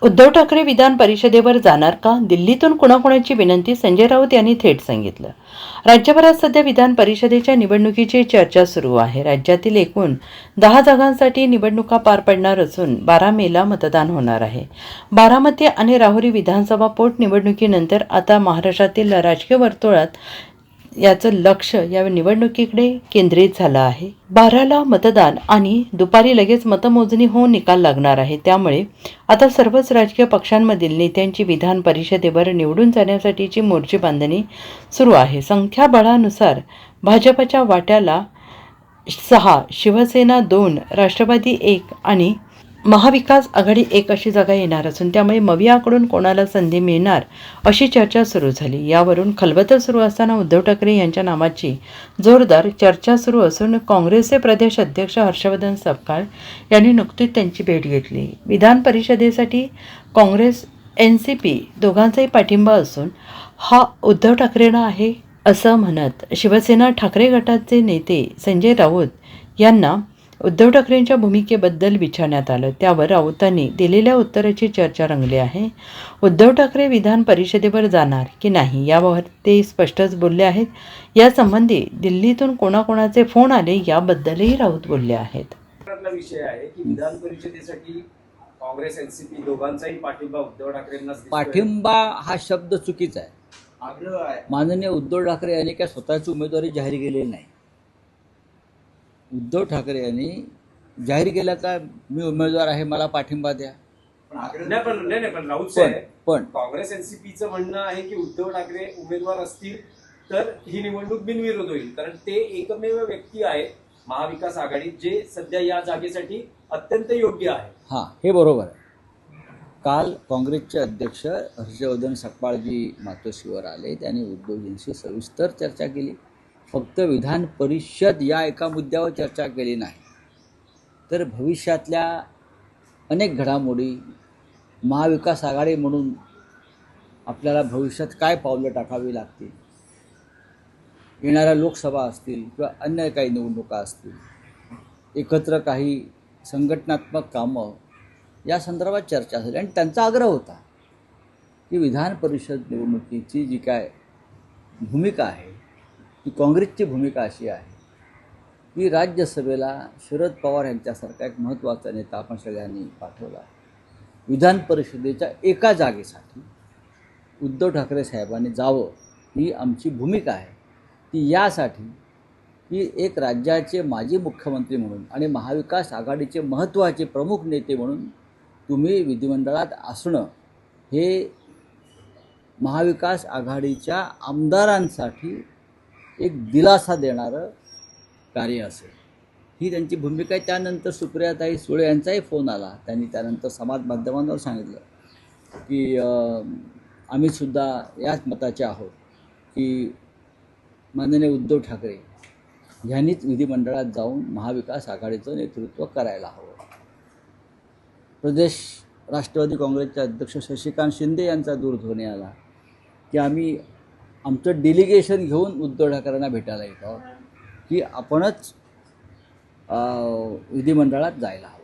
उद्धव ठाकरे विधान परिषदेवर जाणार का? दिल्लीतून कुणाकुणाची विनंती? संजय राऊत यांनी थेट सांगितलं. राज्यभरात सध्या विधान परिषदेच्या निवडणुकीची चर्चा सुरू आहे. राज्यातील एकूण 10 जागांसाठी निवडणुका पार पडणार असून 12 मेला मतदान होणार आहे. बारामती आणि राहुरी विधानसभा पोटनिवडणुकीनंतर आता महाराष्ट्रातील राजकीय वर्तुळात याचं लक्ष या निवडणुकीकडे केंद्रित झालं आहे. 12ला मतदान आणि दुपारी लगेच मतमोजणी होऊन निकाल लागणार आहे. त्यामुळे आता सर्वच राजकीय पक्षांमधील नेत्यांची विधान परिषदेवर निवडून जाण्यासाठीची मोर्चे बांधणी सुरू आहे. संख्याबळानुसार भाजपच्या वाट्याला 6, शिवसेना 2, राष्ट्रवादी 1 आणि महाविकास आघाडी 1 अशी जागा येणार असून त्यामुळे मवियाकडून कोणाला संधी मिळणार अशी चर्चा सुरू झाली. यावरून खलबतं सुरू असताना उद्धव ठाकरे यांच्या नावाची जोरदार चर्चा सुरू असून काँग्रेसचे प्रदेश अध्यक्ष हर्षवर्धन सपकाळ यांनी नुकतीच त्यांची भेट घेतली. विधान परिषदेसाठी काँग्रेस NCP दोघांचाही पाठिंबा असून हा उद्धव ठाकरेंना आहे असं म्हणत शिवसेना ठाकरे गटाचे नेते संजय राऊत यांना उद्धव ठाकरेंच्या भूमिकेबद्दल विचारण्यात आलं. त्यावर राऊतांनी दिलेल्या उत्तराची चर्चा रंगली आहे. उद्धव ठाकरे विधान परिषदेवर जाणार की नाही यावर ते स्पष्टच बोलले आहेत. यासंबंधी दिल्लीतून कोणाकोणाचे फोन आले याबद्दलही राऊत बोलले आहेत. विषय आहे की विधान परिषदेसाठी काँग्रेस NCP दोघांचाही पाठिंबा उद्धव ठाकरेंना. पाठिंबा हा शब्द चुकीचा आहे. माननीय उद्धव ठाकरे यांनी काय स्वतःची उमेदवारी जाहीर केलेली नाही. उद्धव ठाकरे यांनी जाहीर केलं का मी उमेदवार आहे, मला पाठिंबा द्या. पण राऊत साहेब, पण काँग्रेस NCPचं म्हणणं आहे की उद्धव ठाकरे उमेदवार असतील तर ही निवडणूक बिनविरोध होईल, कारण ते एकमेव व्यक्ती आहेत महाविकास आघाडीत जे सध्या या जागेसाठी अत्यंत योग्य आहे. हां, हे बरोबर आहे. काल काँग्रेसचे अध्यक्ष हर्षवर्धन सपकाळजी मातोश्रीवर आले. त्यांनी उद्धवजींशी सविस्तर चर्चा केली. फक्त विधान परिषद या एका मुद्द्यावर चर्चा केली नाही, तर भविष्यातल्या अनेक घडामोडी, महाविकास आघाडी म्हणून आपल्याला भविष्यात काय पावलं टाकावी लागतील, येणाऱ्या लोकसभा असतील किंवा अन्य काही निवडणुका असतील, एकत्र काही संघटनात्मक कामं या संदर्भात चर्चा झाली. आणि त्यांचा आग्रह होता की विधान परिषद निवडणुकीची जी काय भूमिका आहे ती काँग्रेसची भूमिका अशी आहे की राज्यसभेला शरद पवार यांच्यासारखा एक महत्त्वाचा नेता आपण सगळ्यांनी पाठवला. विधान परिषदेच्या एका जागेसाठी उद्धव ठाकरे साहेबांनी जावं ही आमची भूमिका आहे. ती यासाठी की एक राज्याचे माजी मुख्यमंत्री म्हणून आणि महाविकास आघाडीचे महत्त्वाचे प्रमुख नेते म्हणून तुम्ही विधिमंडळात असणं हे महाविकास आघाडीच्या आमदारांसाठी एक दिलासा देणारं कार्य असेल, ही त्यांची भूमिका आहे. त्यानंतर सुप्रियाताई सुळे यांचाही फोन आला. त्यांनी त्यानंतर समाज माध्यमांवर सांगितलं की आम्हीसुद्धा याच मताचे आहोत की माननीय उद्धव ठाकरे यांनीच विधिमंडळात जाऊन महाविकास आघाडीचं नेतृत्व करायला हवं. प्रदेश राष्ट्रवादी काँग्रेसचे अध्यक्ष शशिकांत शिंदे यांचा दूरध्वनी आला की आम्ही आमचं डेलिगेशन घेऊन उद्धव ठाकरेंना भेटायला येत आहोत की आपणच विधिमंडळात जायला हवं.